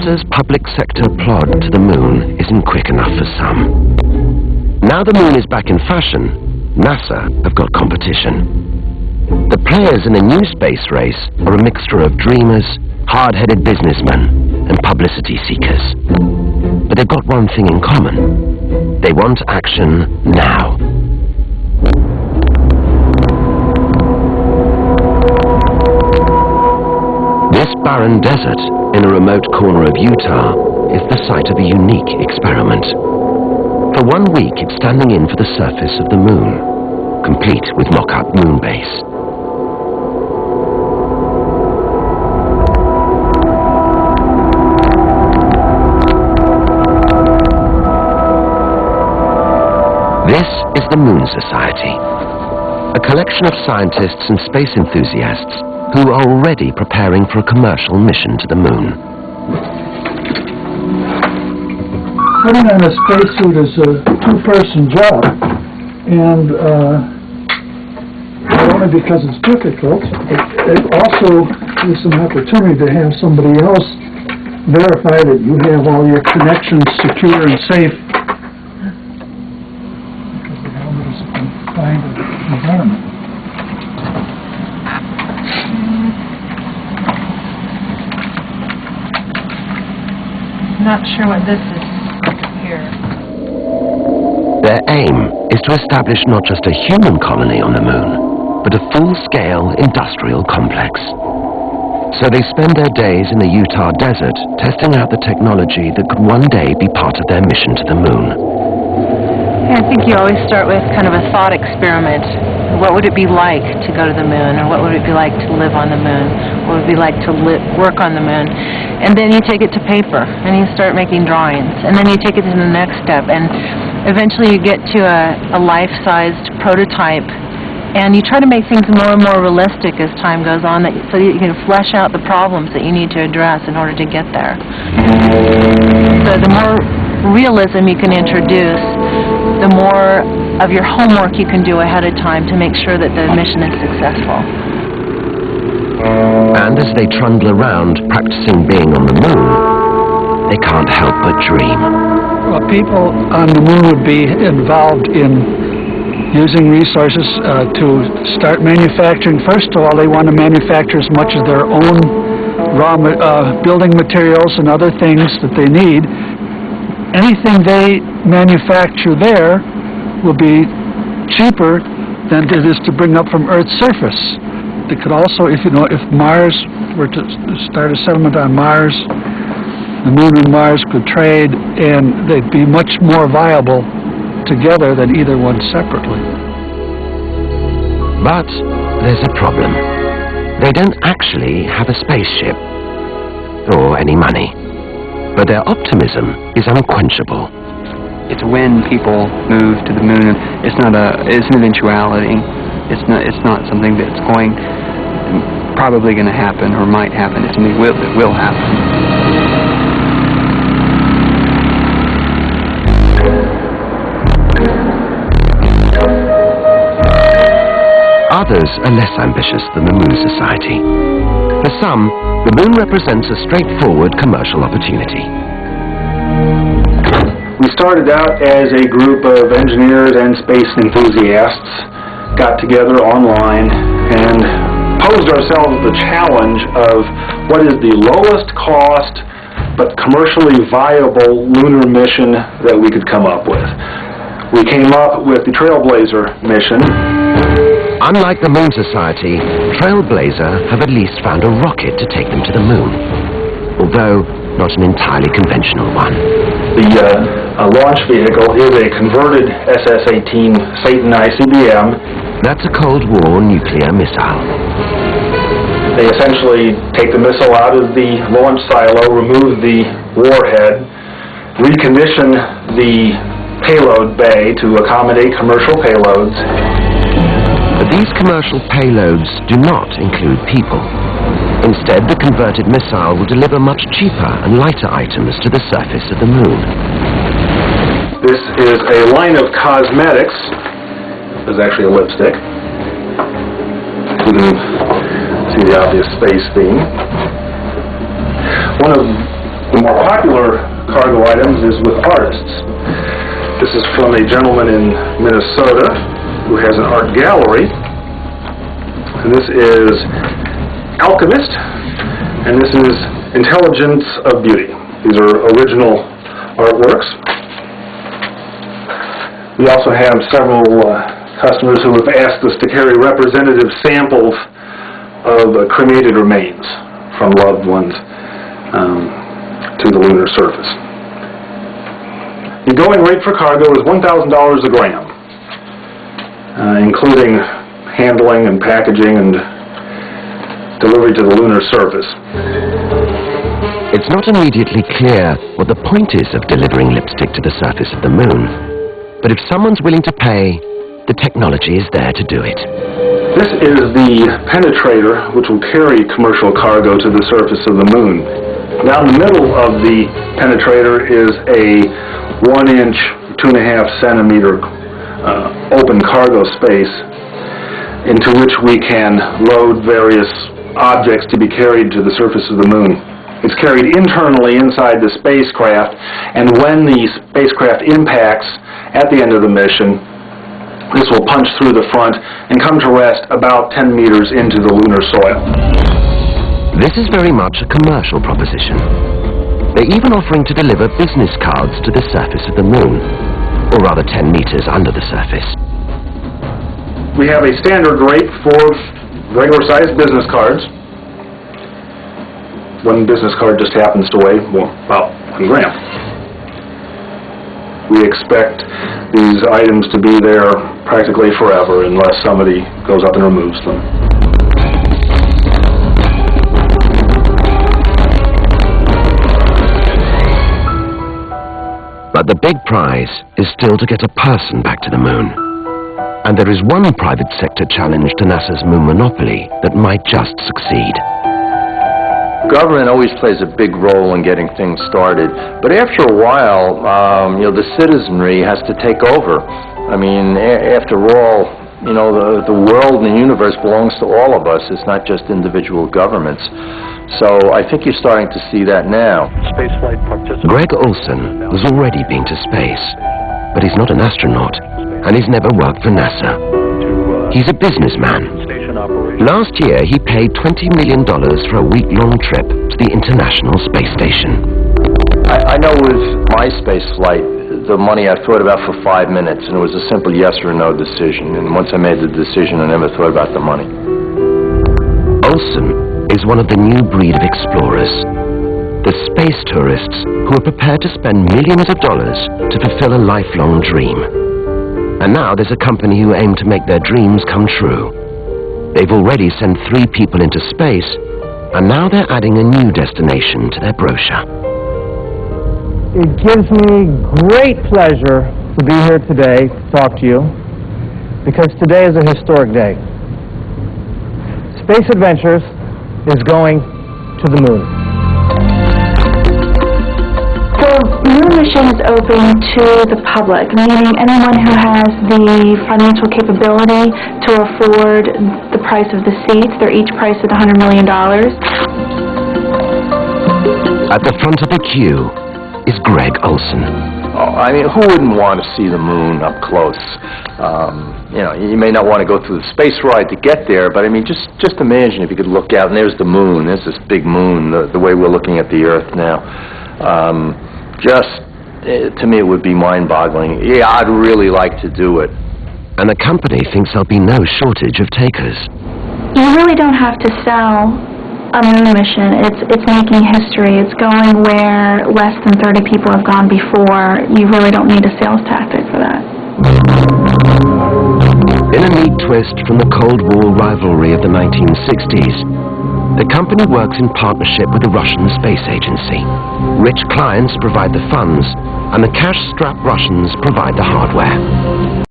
NASA's public sector plod to the moon isn't quick enough for some. Now the moon is back in fashion, NASA have got competition. The players in the new space race are a mixture of dreamers, hard-headed businessmen, and publicity seekers. But they've got one thing in common. They want action now. This barren desert in a remote corner of Utah is the site of a unique experiment. For 1 week, it's standing in for the surface of the moon, complete with mock-up moon base. This is the Moon Society, a collection of scientists and space enthusiasts who are already preparing for a commercial mission to the moon. Putting on a spacesuit is a two-person job, and not only because it's difficult, it also is an opportunity to have somebody else verify that you have all your connections secure and safe. Because the helmet is a confined environment. I'm not sure what this is here. Their aim is to establish not just a human colony on the moon, but a full-scale industrial complex. So they spend their days in the Utah desert testing out the technology that could one day be part of their mission to the moon. I think you always start with kind of a thought experiment. What would it be like to go to the moon? Or what would it be like to live on the moon? What would it be like to work on the moon? And then you take it to paper, and you start making drawings. And then you take it to the next step, and eventually you get to a life-sized prototype. And you try to make things more and more realistic as time goes on, so that you can flesh out the problems that you need to address in order to get there. So the more realism you can introduce, the more of your homework you can do ahead of time to make sure that the mission is successful. And as they trundle around practicing being on the moon, they can't help but dream. Well, people on the moon would be involved in using resources to start manufacturing. First of all, they want to manufacture as much of their own building materials and other things that they need. Anything they manufacture there will be cheaper than it is to bring up from Earth's surface. They could also, if Mars were to start a settlement on Mars, the moon and Mars could trade, and they'd be much more viable together than either one separately. But there's a problem. They don't actually have a spaceship or any money. But their optimism is unquenchable. It's when people move to the moon. It's an eventuality. It's not something that's probably going to happen or might happen. It's something that will happen. Others are less ambitious than the Moon Society. For some, the moon represents a straightforward commercial opportunity. We started out as a group of engineers and space enthusiasts, got together online, and posed ourselves the challenge of what is the lowest cost but commercially viable lunar mission that we could come up with. We came up with the Trailblazer mission. Unlike the Moon Society, Trailblazer have at least found a rocket to take them to the moon, although not an entirely conventional one. The launch vehicle is a converted SS-18 Satan ICBM. That's a Cold War nuclear missile. They essentially take the missile out of the launch silo, remove the warhead, recondition the payload bay to accommodate commercial payloads. But these commercial payloads do not include people. Instead, the converted missile will deliver much cheaper and lighter items to the surface of the moon. This is a line of cosmetics. This is actually a lipstick. You can see the obvious space theme. One of The more popular cargo items is with artists. This is from a gentleman in Minnesota who has an art gallery. And this is Alchemist, and this is Intelligence of Beauty. These are original artworks. We also have several customers who have asked us to carry representative samples of cremated remains from loved ones to the lunar surface. The going rate for cargo is $1,000 a gram, including handling and packaging and delivery to the lunar surface. It's not immediately clear what the point is of delivering lipstick to the surface of the moon, but if someone's willing to pay, the technology is there to do it. This is the penetrator which will carry commercial cargo to the surface of the moon. Down the middle of the penetrator is a 1-inch, 2.5 centimeter open cargo space into which we can load various objects to be carried to the surface of the moon. It's carried internally inside the spacecraft, and when the spacecraft impacts at the end of the mission, this will punch through the front and come to rest about 10 meters into the lunar soil. This is very much a commercial proposition. They're even offering to deliver business cards to the surface of the moon, or rather 10 meters under the surface. We have a standard rate for regular-sized business cards. One business card just happens to weigh, well, about 1 gram. We expect these items to be there practically forever unless somebody goes up and removes them. But the big prize is still to get a person back to the moon. And there is one private sector challenge to NASA's moon monopoly that might just succeed. Government always plays a big role in getting things started, but after a while, the citizenry has to take over. I mean, after all, the world and the universe belongs to all of us. It's not just individual governments. So I think you're starting to see that now. Greg Olson has already been to space, but he's not an astronaut, and he's never worked for NASA. He's a businessman. Last year, he paid $20 million for a week-long trip to the International Space Station. I know with my space flight, the money I thought about for 5 minutes, and it was a simple yes or no decision. And once I made the decision, I never thought about the money. Olson is one of the new breed of explorers, the space tourists who are prepared to spend millions of dollars to fulfill a lifelong dream. And now there's a company who aim to make their dreams come true. They've already sent 3 people into space, and now they're adding a new destination to their brochure. It gives me great pleasure to be here today to talk to you, because today is a historic day. Space Adventures is going to the moon. The moon mission is open to the public, meaning anyone who has the financial capability to afford the price of the seats. They're each priced at $100 million. At the front of the queue is Greg Olson. Oh, I mean, who wouldn't want to see the moon up close? You may not want to go through the space ride to get there, but I mean, just imagine if you could look out and there's the moon. There's this big moon, the way we're looking at the Earth now. To me, it would be mind-boggling. Yeah, I'd really like to do it. And the company thinks there'll be no shortage of takers. You really don't have to sell a moon mission. It's making history. It's going where less than 30 people have gone before. You really don't need a sales tactic for that. In a neat twist from the Cold War rivalry of the 1960s, the company works in partnership with the Russian Space Agency. Rich clients provide the funds, and the cash-strapped Russians provide the hardware.